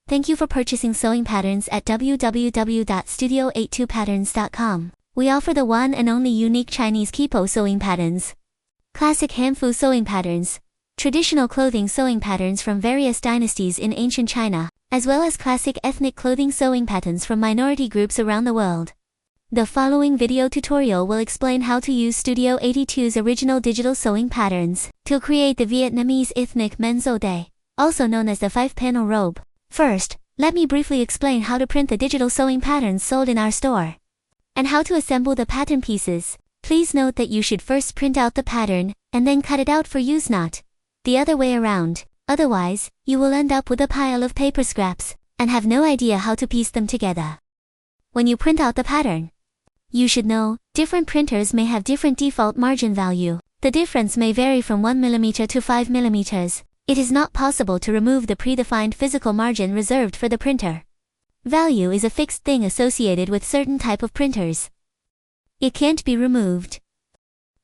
Thank you for purchasing sewing patterns at www.studio82patterns.com. We offer the one and only unique Chinese Kipo sewing patterns, classic Hanfu sewing patterns, traditional clothing sewing patterns from various dynasties in ancient China, as well as classic ethnic clothing sewing patterns from minority groups around the world. The following video tutorial will explain how to use Studio 82's original digital sewing patterns to create the Vietnamese ethnic men's Ode, also known as the 5-panel robe. First, let me briefly explain how to print the digital sewing patterns sold in our store, and how to assemble the pattern pieces. Please note that you should first print out the pattern, and then cut it out for use, not the other way around. Otherwise, you will end up with a pile of paper scraps, and have no idea how to piece them together. When you print out the pattern, you should know, different printers may have different default margin value. The difference may vary from 1 mm to 5 mm. It is not possible to remove the predefined physical margin reserved for the printer. Value is a fixed thing associated with certain type of printers. It can't be removed.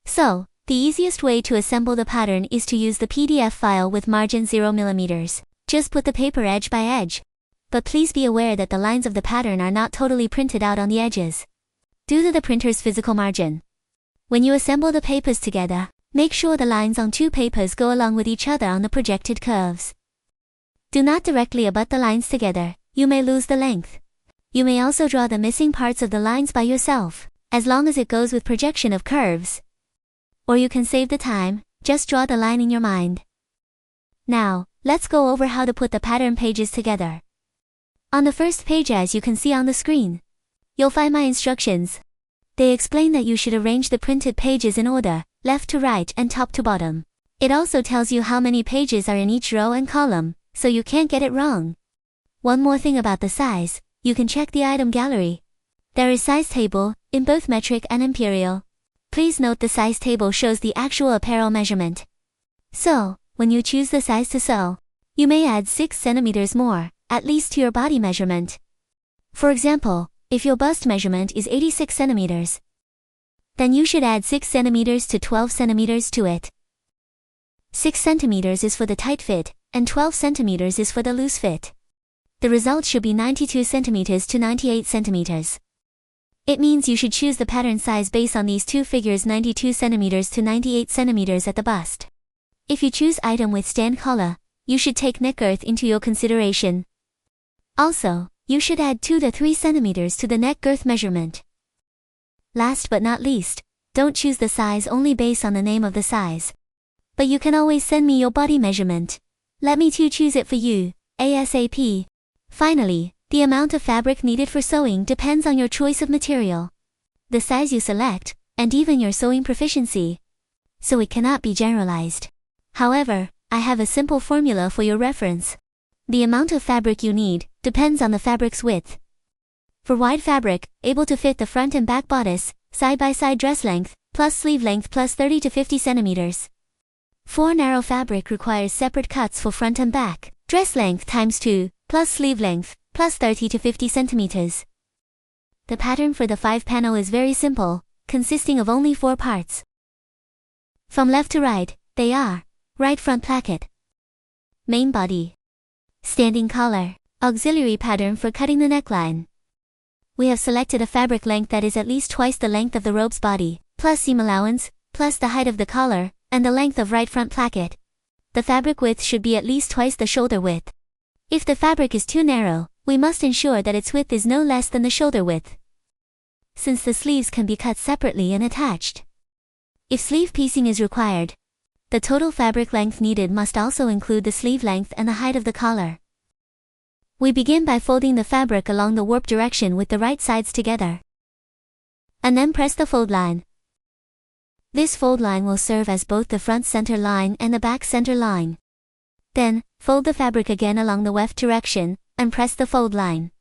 So, the easiest way to assemble the pattern is to use the PDF file with margin 0 mm. Just put the paper edge by edge. But please be aware that the lines of the pattern are not totally printed out on the edges, due to the printer's physical margin. When you assemble the papers together, make sure the lines on two papers go along with each other on the projected curves. Do not directly abut the lines together, you may lose the length. You may also draw the missing parts of the lines by yourself, as long as it goes with projection of curves. Or you can save the time, just draw the line in your mind. Now, let's go over how to put the pattern pages together. On the first page, as you can see on the screen, you'll find my instructions. They explain that you should arrange the printed pages in order, left to right and top to bottom. It also tells you how many pages are in each row and column, so you can't get it wrong. One more thing about the size, you can check the item gallery. There is size table, in both metric and imperial. Please note the size table shows the actual apparel measurement. So, when you choose the size to sew, you may add 6 cm more, at least to your body measurement. For example, if your bust measurement is 86 cm, then you should add 6 cm to 12 cm to it. 6 cm is for the tight fit, and 12 cm is for the loose fit. The result should be 92 cm to 98 cm. It means you should choose the pattern size based on these two figures, 92 cm to 98 cm at the bust. If you choose item with stand collar, you should take neck girth into your consideration. Also, you should add 2 to 3 cm to the neck girth measurement. Last but not least, don't choose the size only based on the name of the size, but you can always send me your body measurement. Let me choose it for you, ASAP. Finally, the amount of fabric needed for sewing depends on your choice of material, the size you select, and even your sewing proficiency. So it cannot be generalized. However, I have a simple formula for your reference. The amount of fabric you need depends on the fabric's width. For wide fabric, able to fit the front and back bodice, side-by-side dress length, plus sleeve length plus 30 to 50 cm. For narrow fabric requires separate cuts for front and back, dress length times 2, plus sleeve length, plus 30 to 50 cm. The pattern for the 5-panel is very simple, consisting of only 4 parts. From left to right, they are: right front placket, main body, standing collar, auxiliary pattern for cutting the neckline. We have selected a fabric length that is at least twice the length of the robe's body, plus seam allowance, plus the height of the collar, and the length of right front placket. The fabric width should be at least twice the shoulder width. If the fabric is too narrow, we must ensure that its width is no less than the shoulder width, since the sleeves can be cut separately and attached. If sleeve piecing is required, the total fabric length needed must also include the sleeve length and the height of the collar. We begin by folding the fabric along the warp direction with the right sides together, and then press the fold line. This fold line will serve as both the front center line and the back center line. Then, fold the fabric again along the weft direction, and press the fold line.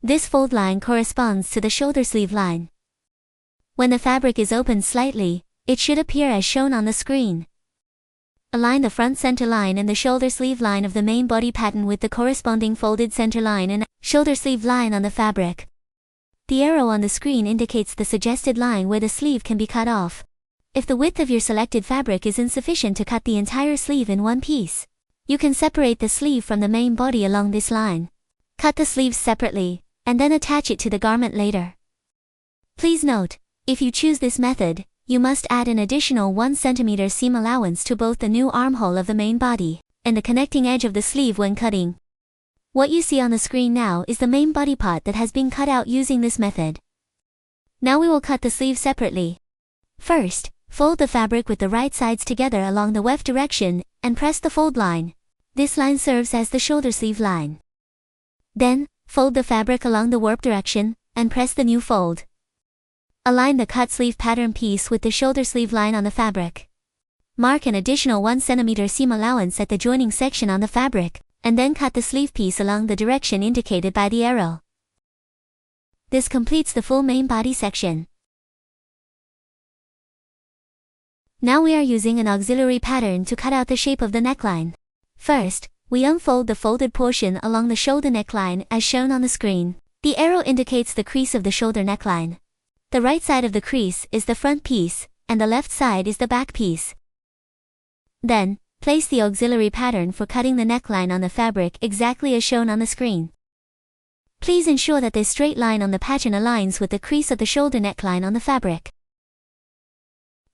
This fold line corresponds to the shoulder sleeve line. When the fabric is opened slightly, it should appear as shown on the screen. Align the front center line and the shoulder sleeve line of the main body pattern with the corresponding folded center line and shoulder sleeve line on the fabric. The arrow on the screen indicates the suggested line where the sleeve can be cut off. If the width of your selected fabric is insufficient to cut the entire sleeve in one piece, You can separate the sleeve from the main body along this line. Cut the sleeves separately, and then attach it to the garment later. Please note, if you choose this method, you must add an additional 1 cm seam allowance to both the new armhole of the main body and the connecting edge of the sleeve when cutting. What you see on the screen now is the main body part that has been cut out using this method. Now we will cut the sleeve separately. First, fold the fabric with the right sides together along the weft direction and press the fold line. This line serves as the shoulder sleeve line. Then, fold the fabric along the warp direction and press the new fold. Align the cut sleeve pattern piece with the shoulder sleeve line on the fabric. Mark an additional 1 cm seam allowance at the joining section on the fabric, and then cut the sleeve piece along the direction indicated by the arrow. This completes the full main body section. Now we are using an auxiliary pattern to cut out the shape of the neckline. First, we unfold the folded portion along the shoulder neckline as shown on the screen. The arrow indicates the crease of the shoulder neckline. The right side of the crease is the front piece, and the left side is the back piece. Then, place the auxiliary pattern for cutting the neckline on the fabric exactly as shown on the screen. Please ensure that this straight line on the pattern aligns with the crease of the shoulder neckline on the fabric.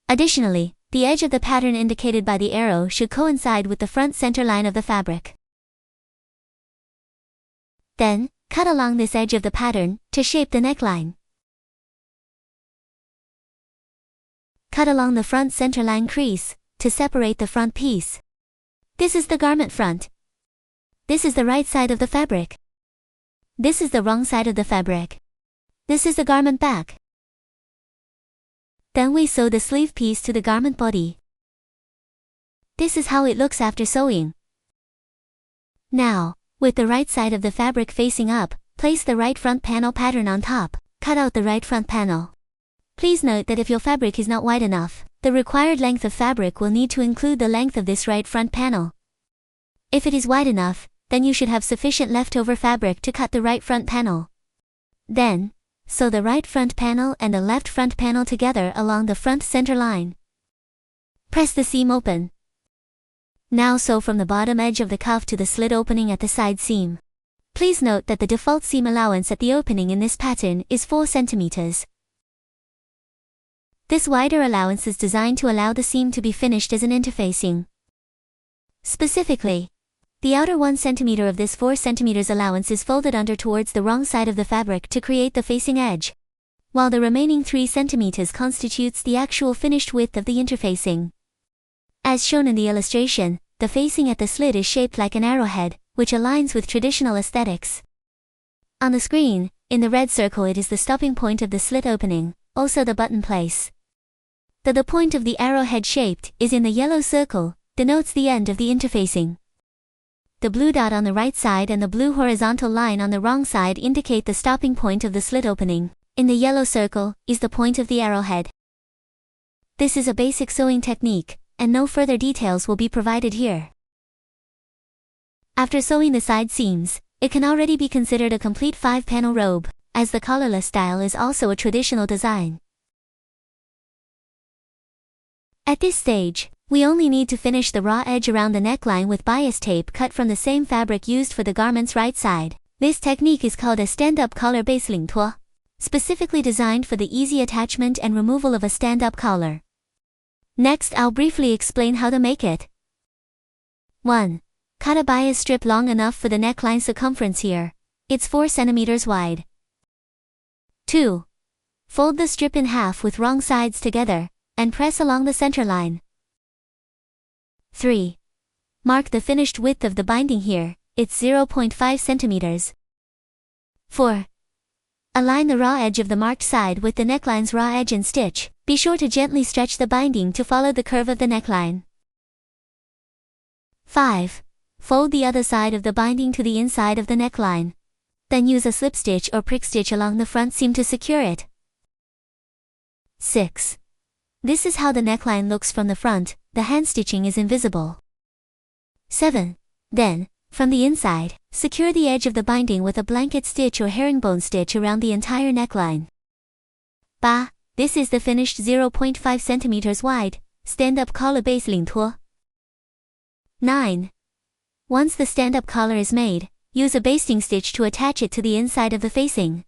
Additionally, the edge of the pattern indicated by the arrow should coincide with the front center line of the fabric. Then, cut along this edge of the pattern to shape the neckline. Cut along the front center line crease to separate the front piece. This is the garment front. This is the right side of the fabric. This is the wrong side of the fabric. This is the garment back. Then we sew the sleeve piece to the garment body. This is how it looks after sewing. Now, with the right side of the fabric facing up, place the right front panel pattern on top. Cut out the right front panel. Please note that if your fabric is not wide enough, the required length of fabric will need to include the length of this right front panel. If it is wide enough, then you should have sufficient leftover fabric to cut the right front panel. Then, sew the right front panel and the left front panel together along the front center line. Press the seam open. Now sew from the bottom edge of the cuff to the slit opening at the side seam. Please note that the default seam allowance at the opening in this pattern is 4 cm. This wider allowance is designed to allow the seam to be finished as an interfacing. Specifically, the outer 1 cm of this 4 cm allowance is folded under towards the wrong side of the fabric to create the facing edge, while the remaining 3 cm constitutes the actual finished width of the interfacing. As shown in the illustration, the facing at the slit is shaped like an arrowhead, which aligns with traditional aesthetics. On the screen, in the red circle, it is the stopping point of the slit opening, also the button place. The point of the arrowhead shaped is in the yellow circle, denotes the end of the interfacing. The blue dot on the right side and the blue horizontal line on the wrong side indicate the stopping point of the slit opening. In the yellow circle is the point of the arrowhead. This is a basic sewing technique, and no further details will be provided here. After sewing the side seams, it can already be considered a complete 5-panel robe, as the collarless style is also a traditional design. At this stage, we only need to finish the raw edge around the neckline with bias tape cut from the same fabric used for the garment's right side. This technique is called a stand-up collar base领拖, specifically designed for the easy attachment and removal of a stand-up collar. Next, I'll briefly explain how to make it. 1. Cut a bias strip long enough for the neckline circumference here. It's 4 cm wide. 2. Fold the strip in half with wrong sides together, and press along the center line. 3. Mark the finished width of the binding here, it's 0.5 cm. 4. Align the raw edge of the marked side with the neckline's raw edge and stitch. Be sure to gently stretch the binding to follow the curve of the neckline. 5. Fold the other side of the binding to the inside of the neckline. Then use a slip stitch or prick stitch along the front seam to secure it. 6. This is how the neckline looks from the front, the hand stitching is invisible. 7. Then, from the inside, secure the edge of the binding with a blanket stitch or herringbone stitch around the entire neckline. 8. This is the finished 0.5 cm wide, stand-up collar base领拖. 9. Once the stand-up collar is made, use a basting stitch to attach it to the inside of the facing.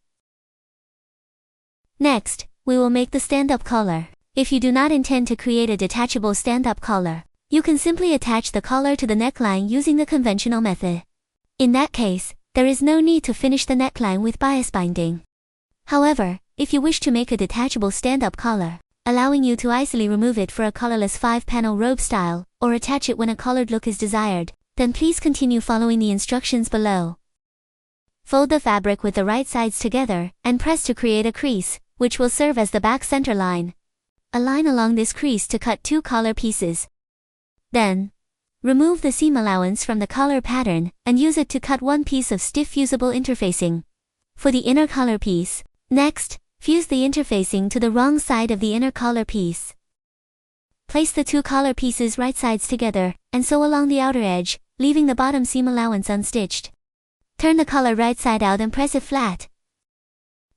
Next, we will make the stand-up collar. If you do not intend to create a detachable stand-up collar, you can simply attach the collar to the neckline using the conventional method. In that case, there is no need to finish the neckline with bias binding. However, if you wish to make a detachable stand-up collar, allowing you to easily remove it for a collarless 5-panel robe style, or attach it when a collared look is desired, then please continue following the instructions below. Fold the fabric with the right sides together, and press to create a crease, which will serve as the back center line. A line along this crease to cut 2 collar pieces. Then, remove the seam allowance from the collar pattern, and use it to cut 1 piece of stiff fusible interfacing. For the inner collar piece, next, fuse the interfacing to the wrong side of the inner collar piece. Place the 2 collar pieces right sides together, and sew along the outer edge, leaving the bottom seam allowance unstitched. Turn the collar right side out and press it flat.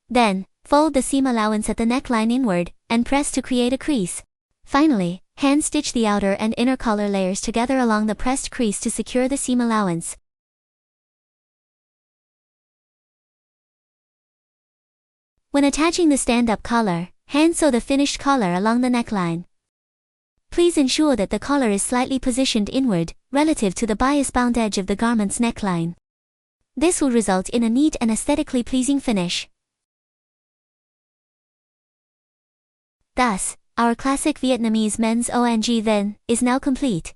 Then, fold the seam allowance at the neckline inward, and press to create a crease. Finally, hand stitch the outer and inner collar layers together along the pressed crease to secure the seam allowance. When attaching the stand-up collar, hand sew the finished collar along the neckline. Please ensure that the collar is slightly positioned inward, relative to the bias-bound edge of the garment's neckline. This will result in a neat and aesthetically pleasing finish. Thus, our classic Vietnamese men's ONG then is now complete.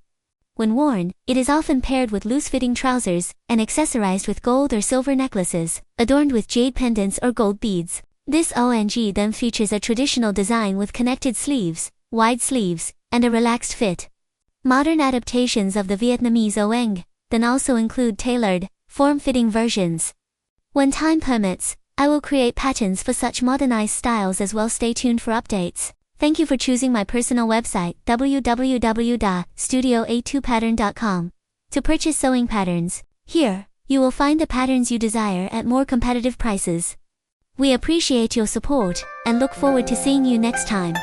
When worn, it is often paired with loose-fitting trousers, and accessorized with gold or silver necklaces, adorned with jade pendants or gold beads. This ONG then features a traditional design with connected sleeves, wide sleeves, and a relaxed fit. Modern adaptations of the Vietnamese ONG then also include tailored, form-fitting versions. When time permits, I will create patterns for such modernized styles as well. Stay tuned for updates. Thank you for choosing my personal website www.studioa2pattern.com to purchase sewing patterns. Here, you will find the patterns you desire at more competitive prices. We appreciate your support and look forward to seeing you next time.